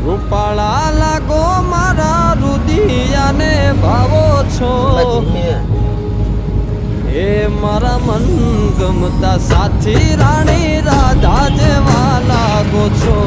રૂપાળા લાગો મારા રુદિયાને ભાવો છો એ મારા મન ગમતા સાથી રાણી રાધા જેવા લાગો છો